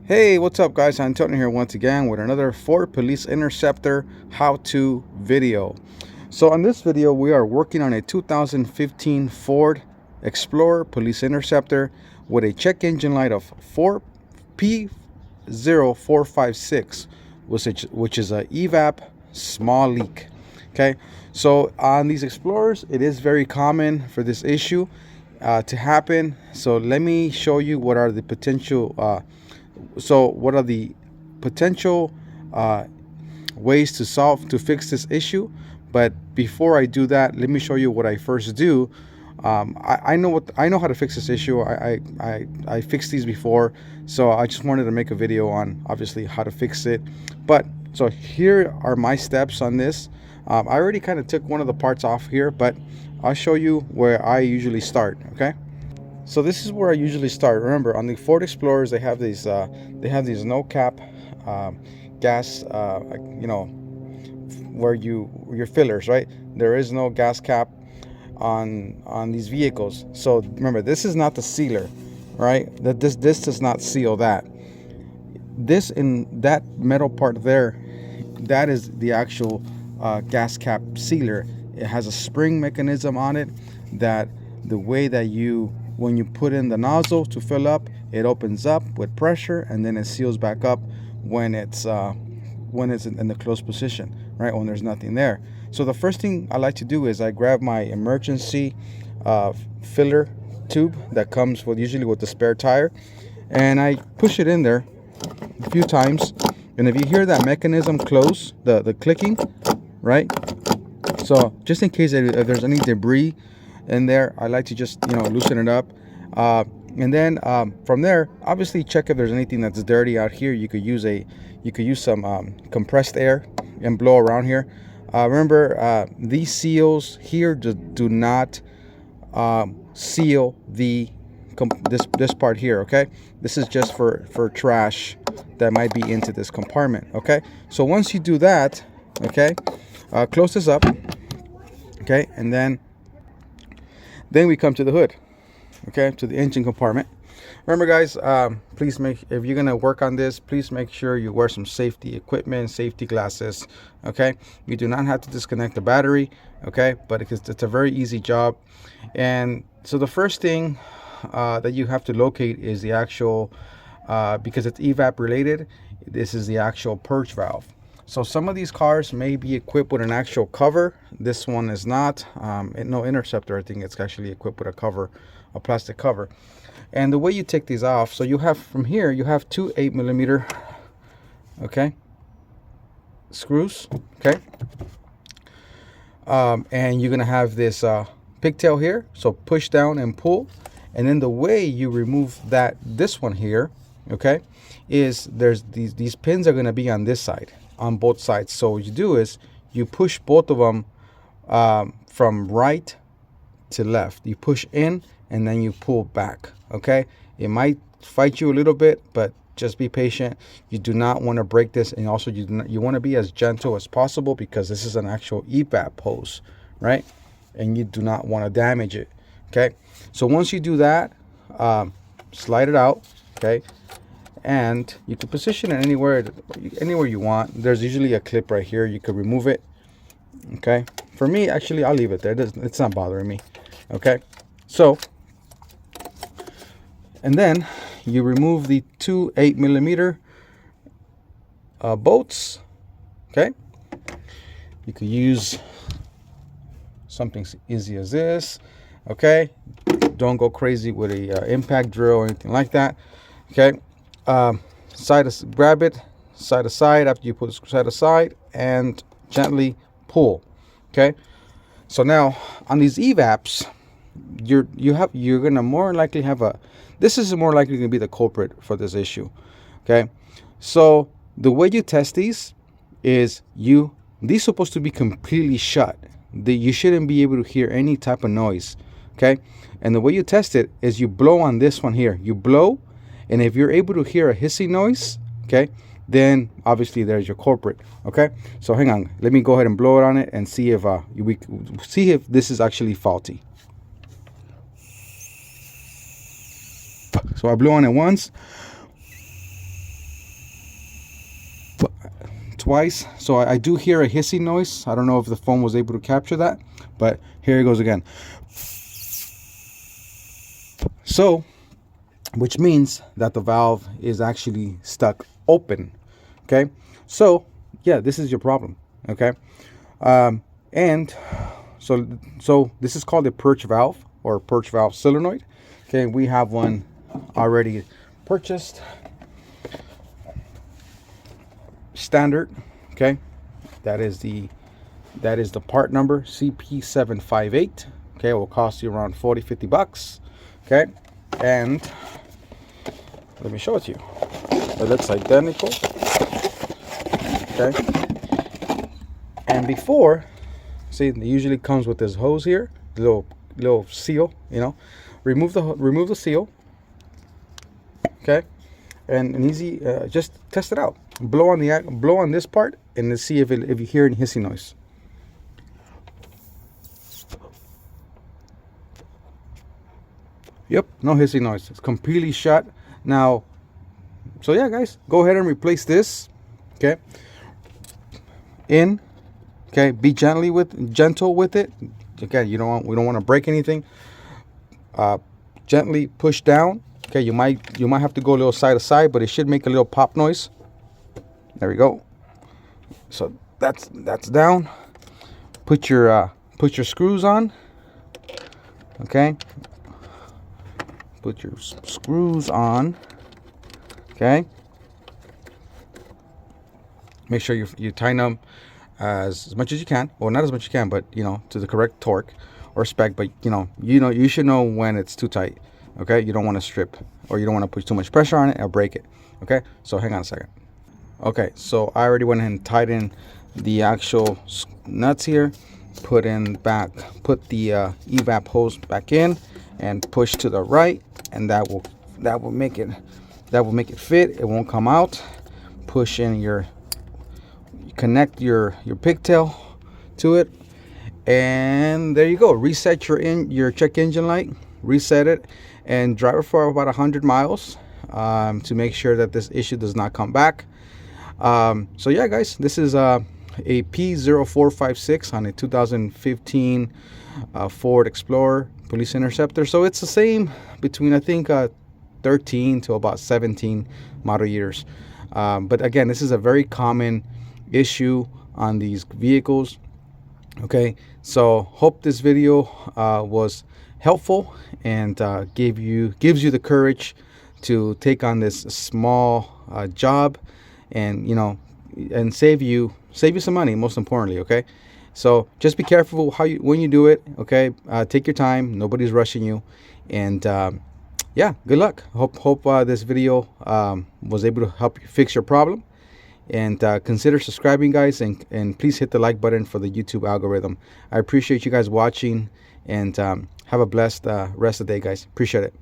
Hey, what's up guys? Antonio here once again with another Ford Police Interceptor how-to video. So on this video we are working on a 2015 Ford Explorer Police Interceptor with a check engine light of P0456, which is a EVAP small leak. Okay, so on these Explorers it is very common for this issue to happen. So let me show you what are the potential ways to fix this issue. But before I do that, let me show you what I first do. I know how to fix this issue. I fixed these before, so I just wanted to make a video on obviously how to fix it. But so here are my steps on this. I already kind of took one of the parts off here, but I'll show you where I usually start. Okay. So this is where I usually start. Remember, on the Ford Explorers, they have these no cap gas, where your fillers, right? There is no gas cap on these vehicles. So remember, this is not the sealer, right? This does not seal that. This in that metal part there, that is the actual gas cap sealer. It has a spring mechanism on it that the way that when you put in the nozzle to fill up, it opens up with pressure and then it seals back up when it's in the closed position, right? When there's nothing there. So the first thing I like to do is I grab my emergency filler tube that comes usually with the spare tire, and I push it in there a few times. And if you hear that mechanism close, the clicking, right? So just in case if there's any debris in there, I like to just loosen it up, and then from there, obviously check if there's anything that's dirty out here. You could use some compressed air and blow around here. Remember, these seals here do not seal this part here. Okay, this is just for trash that might be into this compartment. Okay, so once you do that, okay, close this up. Okay, and then we come to the hood, okay, to the engine compartment. Remember guys, please if you're gonna work on this, please make sure you wear some safety equipment, safety glasses. Okay, you do not have to disconnect the battery, okay, but it's a very easy job. And so the first thing that you have to locate is the actual, because it's EVAP related, this is the actual purge valve. So some of these cars may be equipped with an actual cover. This one is not. No Interceptor, I think it's actually equipped with a cover, a plastic cover. And the way you take these off, so you have from here, you have two 8mm, okay, screws, okay. And you're gonna have this pigtail here. So push down and pull. And then the way you remove this one here, okay, is there's these pins are gonna be on this side, on both sides. So what you do is you push both of them from right to left. You push in and then you pull back. Okay, it might fight you a little bit, but just be patient. You do not want to break this, and also you want to be as gentle as possible because this is an actual EVAP hose, right? And you do not want to damage it. Okay, so once you do that, slide it out. Okay, and you can position it anywhere you want. There's usually a clip right here. You could remove it. Okay, for me, actually, I'll leave it there. It's not bothering me. Okay, so and then you remove the two 8mm bolts. Okay, you could use something as easy as this. Okay, don't go crazy with a impact drill or anything like that. Okay, grab it side to side after you put it side to side and gently pull. Okay, so now on these EVAPs, you're gonna more likely have this is more likely to be the culprit for this issue. Okay, so the way you test these is these supposed to be completely shut. You shouldn't be able to hear any type of noise. Okay, and the way you test it is you blow on this one here. You blow, and if you're able to hear a hissing noise, okay, then obviously there's your culprit. Okay, so hang on, let me go ahead and blow it on it and see if this is actually faulty. So I blew on it once. twice, so I do hear a hissing noise. I don't know if the phone was able to capture that, but here it goes again. So, which means that the valve is actually stuck open. Okay, so yeah, this is your problem. Okay, and so this is called a Purge valve, or Purge valve solenoid. Okay, we have one already purchased, standard. Okay, that is the part number CP0758. Okay, it will cost you around 40-50 bucks. Okay, and let me show it to you. It looks identical. Okay, and before, see, it usually comes with this hose here, little seal. You know, remove the seal. Okay, and an easy, just test it out. Blow on this part, and let's see if you hear any hissing noise. Yep, no hissing noise. It's completely shut. Now, so yeah, guys, go ahead and replace this. Okay, okay, be gentle with it. Okay, we don't want to break anything. Gently push down. Okay, you might have to go a little side to side, but it should make a little pop noise. There we go. So that's down. Put your screws on. Okay, put your screws on. Okay, make sure you tighten them as much as you can. Well, not as much as you can, but to the correct torque or spec. But you should know when it's too tight. Okay, you don't want to strip, or you don't want to put too much pressure on it or break it. Okay, so hang on a second. Okay, so I already went ahead and tightened the actual nuts here. Put the EVAP hose back in and push to the right, and that will make it fit. It won't come out. Push in connect your pigtail to it, and there you go. Reset your check engine light. Reset it and drive it for about 100 miles to make sure that this issue does not come back. So yeah, guys, this is a P0456 on a 2015 Ford Explorer Police Interceptor. So it's the same between, I think, 13 to about 17 model years. But again, this is a very common issue on these vehicles. Okay, so hope this video was helpful and gives you the courage to take on this small job, and and save you some money, most importantly. Okay, so just be careful when you do it. Okay, take your time. Nobody's rushing you, and yeah, good luck. Hope this video was able to help you fix your problem. And consider subscribing, guys, and please hit the like button for the YouTube algorithm. I appreciate you guys watching, and have a blessed rest of the day, guys. Appreciate it.